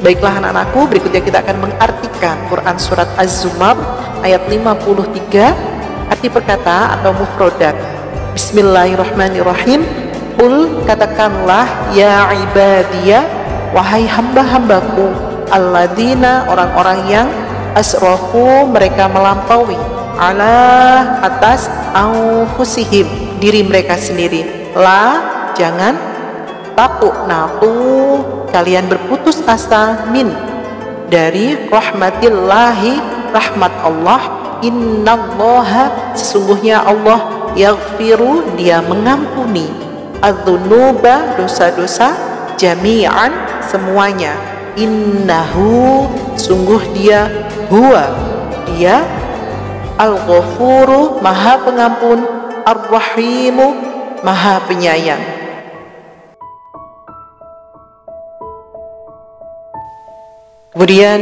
Baiklah anak-anakku, berikutnya kita akan mengartikan Quran Surat Az-Zumar ayat 53, arti perkata atau mufrodat. Bismillahirrahmanirrahim. Qul, katakanlah, ya ibadiyah, wahai hamba-hambaku, alladzina, orang-orang yang asrafu, mereka melampaui, ala, atas, anfusihim, diri mereka sendiri, la, jangan, taqnatu, kalian berputus asa, min, dari rahmatillahi, rahmat Allah, innallaha, sesungguhnya Allah, yaghfiru, dia mengampuni, adzunuba, dosa-dosa, jami'an, semuanya, innahu, sungguh dia, huwa, dia, al-ghafuru, maha pengampun, ar-rahimu, maha penyayang. Kemudian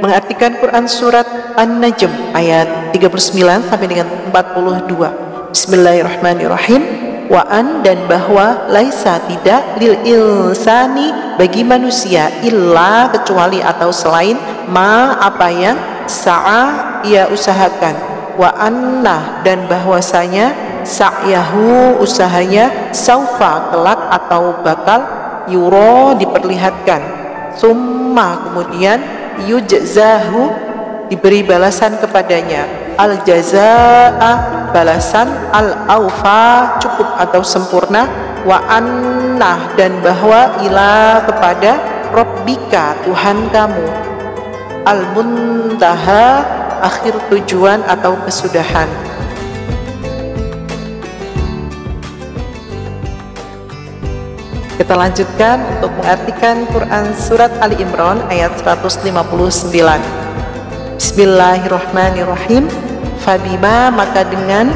mengartikan Quran Surat An-Najm ayat 39 sampai dengan 42. Bismillahirrahmanirrahim. Wa'an, dan bahwa, laisa, tidak, lil insani, bagi manusia, illa, kecuali atau selain, ma, apa yang, sa'a, ia usahakan, wa'anna, dan bahwasanya, sa'yahu, usahanya, saufa, kelak atau bakal, yuro, diperlihatkan, summa, kemudian, yujzahu, diberi balasan kepadanya, al-jazaa, balasan, al-awfa, cukup atau sempurna, wa annah, dan bahwa, ila, kepada, rabbika, Tuhan kamu, al-muntaha, akhir tujuan atau kesudahan. Kita lanjutkan untuk mengartikan Quran Surat Ali Imran ayat 159. Bismillahirrahmanirrahim. Fabima, maka dengan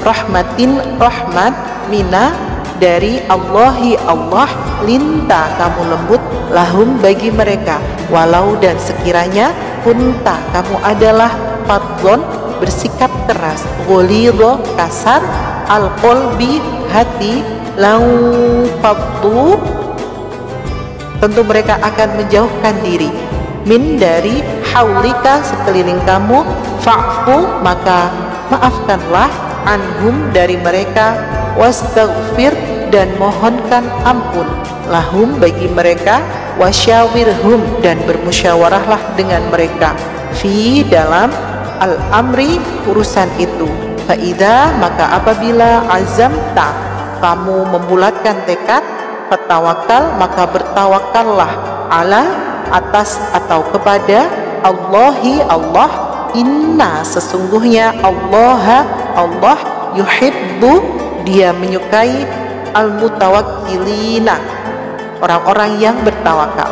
rahmatin, rahmat, mina, dari Allahi, Allah, linta, kamu lembut, lahum, bagi mereka, walau, dan sekiranya, kunta, kamu adalah, fadlon, bersikap keras, gholidho, kasar, al-qalbi, hati, lau faddu, tentu mereka akan menjauhkan diri, min, dari haulika, sekeliling kamu, fa'fu, maka maafkanlah, anhum, dari mereka, wastaghfir, dan mohonkan ampun, lahum, bagi mereka, wasyawirhum, dan bermusyawarahlah dengan mereka, fi, dalam, al-amri, urusan itu, fa'idha, maka apabila, azamta, kamu membulatkan tekad, fatawakal, maka bertawakallah, ala, atas atau kepada, Allahi, Allah, inna, sesungguhnya, Allah, Allah, yuhibbu, dia menyukai, al-mutawakkilina, orang-orang yang bertawakal.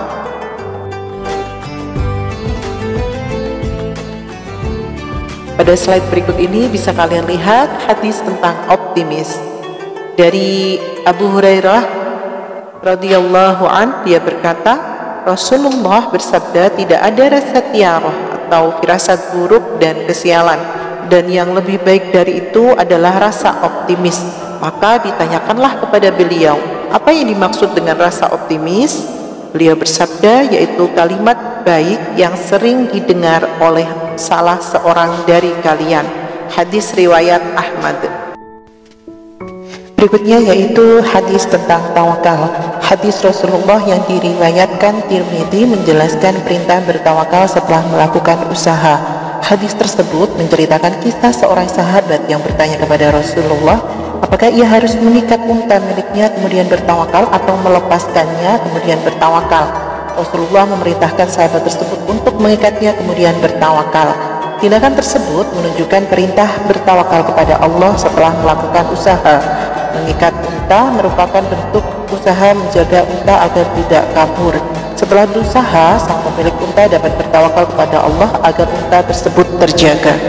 Pada slide berikut ini bisa kalian lihat hadis tentang optimis. Dari Abu Hurairah radhiyallahu an, dia berkata, Rasulullah bersabda, tidak ada rasa tiarah atau firasat buruk dan kesialan, dan yang lebih baik dari itu adalah rasa optimis. Maka ditanyakanlah kepada beliau, apa yang dimaksud dengan rasa optimis? Beliau bersabda, yaitu kalimat baik yang sering didengar oleh salah seorang dari kalian. Hadis riwayat Ahmad. Berikutnya yaitu hadis tentang tawakal. Hadis Rasulullah yang diriwayatkan Tirmidzi menjelaskan perintah bertawakal setelah melakukan usaha. Hadis tersebut menceritakan kisah seorang sahabat yang bertanya kepada Rasulullah, apakah ia harus mengikat unta miliknya kemudian bertawakal atau melepaskannya kemudian bertawakal. Rasulullah memerintahkan sahabat tersebut untuk mengikatnya kemudian bertawakal. Tindakan tersebut menunjukkan perintah bertawakal kepada Allah setelah melakukan usaha. Mengikat unta merupakan bentuk usaha menjaga unta agar tidak kabur. Setelah berusaha, sang pemilik unta dapat bertawakal kepada Allah agar unta tersebut terjaga.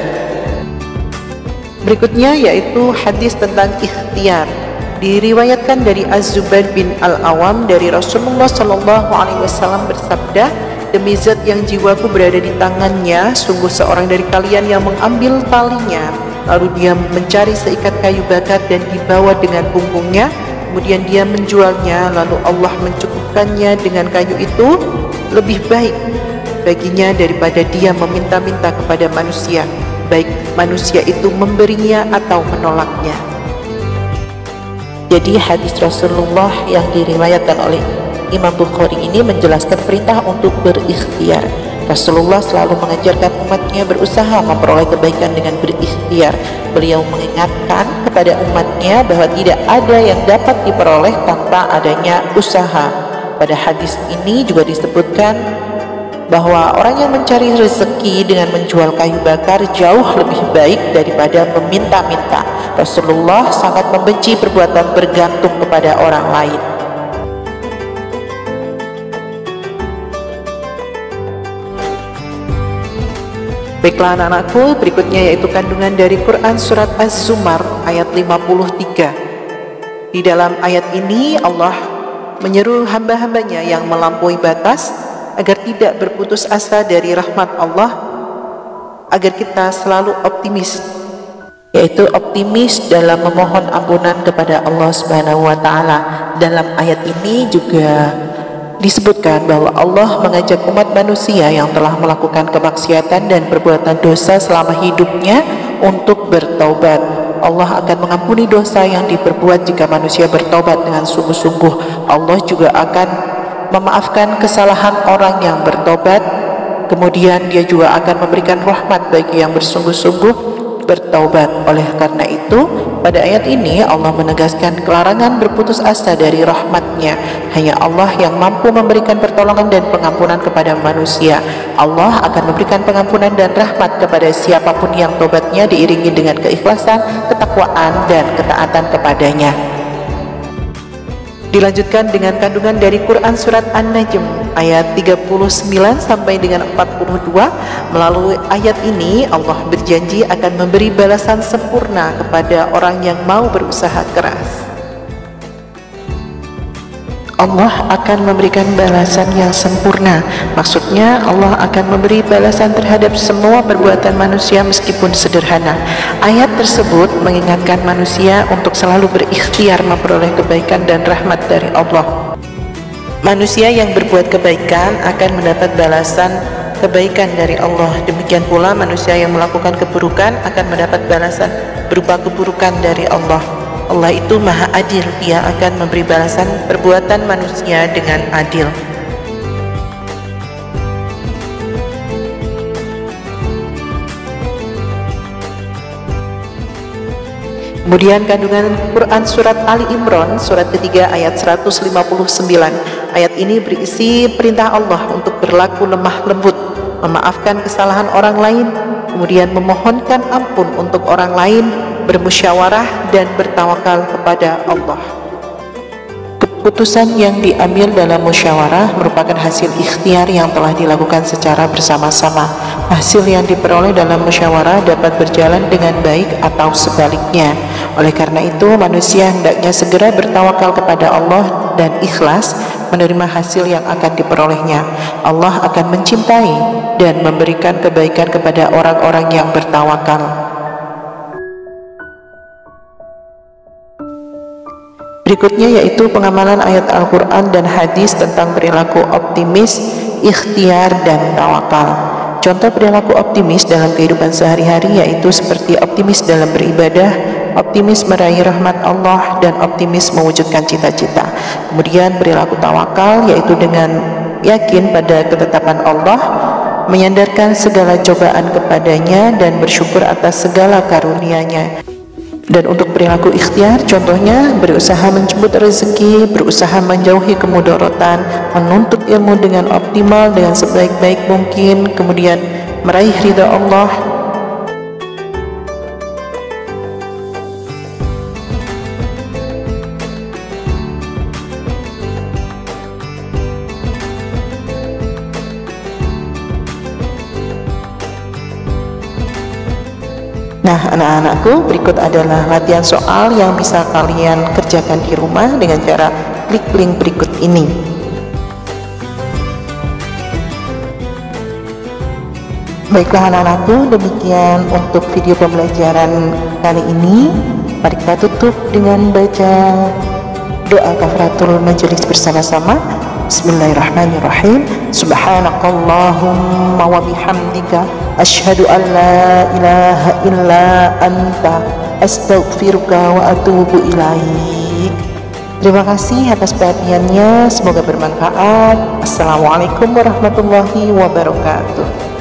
Berikutnya yaitu hadis tentang ikhtiar. Diriwayatkan dari Az-Zubair bin Al-Awam dari Rasulullah SAW bersabda, demi zat yang jiwaku berada di tangannya, sungguh seorang dari kalian yang mengambil talinya, lalu dia mencari seikat kayu bakar dan dibawa dengan punggungnya, kemudian dia menjualnya, lalu Allah mencukupkannya dengan kayu itu, lebih baik baginya daripada dia meminta-minta kepada manusia, baik manusia itu memberinya atau menolaknya. Jadi hadis Rasulullah yang diriwayatkan oleh Imam Bukhari ini menjelaskan perintah untuk berikhtiar. Rasulullah selalu mengajarkan umatnya berusaha memperoleh kebaikan dengan berikhtiar. Beliau mengingatkan kepada umatnya bahwa tidak ada yang dapat diperoleh tanpa adanya usaha. Pada hadis ini juga disebutkan bahwa orang yang mencari rezeki dengan menjual kayu bakar jauh lebih baik daripada meminta-minta. Rasulullah sangat membenci perbuatan bergantung kepada orang lain. Baiklah anak-anakku, berikutnya yaitu kandungan dari Quran surat Az-Zumar ayat 53. Di dalam ayat ini Allah menyeru hamba-hambanya yang melampaui batas agar tidak berputus asa dari rahmat Allah, agar kita selalu optimis, yaitu optimis dalam memohon ampunan kepada Allah Subhanahu wa Ta'ala. Dalam ayat ini juga disebutkan bahwa Allah mengajak umat manusia yang telah melakukan kemaksiatan dan perbuatan dosa selama hidupnya untuk bertaubat. Allah akan mengampuni dosa yang diperbuat jika manusia bertaubat dengan sungguh-sungguh. Allah juga akan memaafkan kesalahan orang yang bertobat. Kemudian dia juga akan memberikan rahmat bagi yang bersungguh-sungguh bertaubat. Oleh karena itu, pada ayat ini Allah menegaskan kelarangan berputus asa dari rahmatnya. Hanya Allah yang mampu memberikan pertolongan dan pengampunan kepada manusia. Allah akan memberikan pengampunan dan rahmat kepada siapapun yang tobatnya diiringi dengan keikhlasan, ketakwaan, dan ketaatan kepadanya. Dilanjutkan dengan kandungan dari Quran surat An-Najm ayat 39 sampai dengan 42. Melalui ayat ini Allah berjanji akan memberi balasan sempurna kepada orang yang mau berusaha keras. Allah akan memberikan balasan yang sempurna. Maksudnya Allah akan memberi balasan terhadap semua perbuatan manusia meskipun sederhana. Ayat tersebut mengingatkan manusia untuk selalu berikhtiar memperoleh kebaikan dan rahmat dari Allah. Manusia yang berbuat kebaikan akan mendapat balasan kebaikan dari Allah. Demikian pula manusia yang melakukan keburukan akan mendapat balasan berupa keburukan dari Allah. Allah itu maha adil, Dia akan memberi balasan perbuatan manusia dengan adil. Kemudian kandungan Quran surat Ali Imran surat ketiga ayat 159. Ayat ini berisi perintah Allah untuk berlaku lemah lembut, memaafkan kesalahan orang lain, kemudian memohonkan ampun untuk orang lain, bermusyawarah dan bertawakal kepada Allah. Keputusan yang diambil dalam musyawarah merupakan hasil ikhtiar yang telah dilakukan secara bersama-sama. Hasil yang diperoleh dalam musyawarah dapat berjalan dengan baik atau sebaliknya. Oleh karena itu, manusia hendaknya segera bertawakal kepada Allah dan ikhlas menerima hasil yang akan diperolehnya. Allah akan mencintai dan memberikan kebaikan kepada orang-orang yang bertawakal. Berikutnya yaitu pengamalan ayat Al-Quran dan hadis tentang perilaku optimis, ikhtiar, dan tawakal. Contoh perilaku optimis dalam kehidupan sehari-hari yaitu seperti optimis dalam beribadah, optimis meraih rahmat Allah, dan optimis mewujudkan cita-cita. Kemudian perilaku tawakal yaitu dengan yakin pada ketetapan Allah, menyandarkan segala cobaan kepadanya, dan bersyukur atas segala karunia-Nya. Dan untuk perilaku ikhtiar, contohnya berusaha menjemput rezeki, berusaha menjauhi kemudaratan, menuntut ilmu dengan optimal dengan sebaik-baik mungkin, kemudian meraih ridha Allah. Nah, anak-anakku, berikut adalah latihan soal yang bisa kalian kerjakan di rumah dengan cara klik link berikut ini. Baiklah anak-anakku, demikian untuk video pembelajaran kali ini. Mari kita tutup dengan baca doa kafaratul majelis bersama-sama. Bismillahirrahmanirrahim. Subhanakallahumma wa bihamdika asyhadu an la ilaha illa anta astaghfiruka wa atubu ilaik. Terima kasih atas perhatiannya, semoga bermanfaat. Assalamualaikum warahmatullahi wabarakatuh.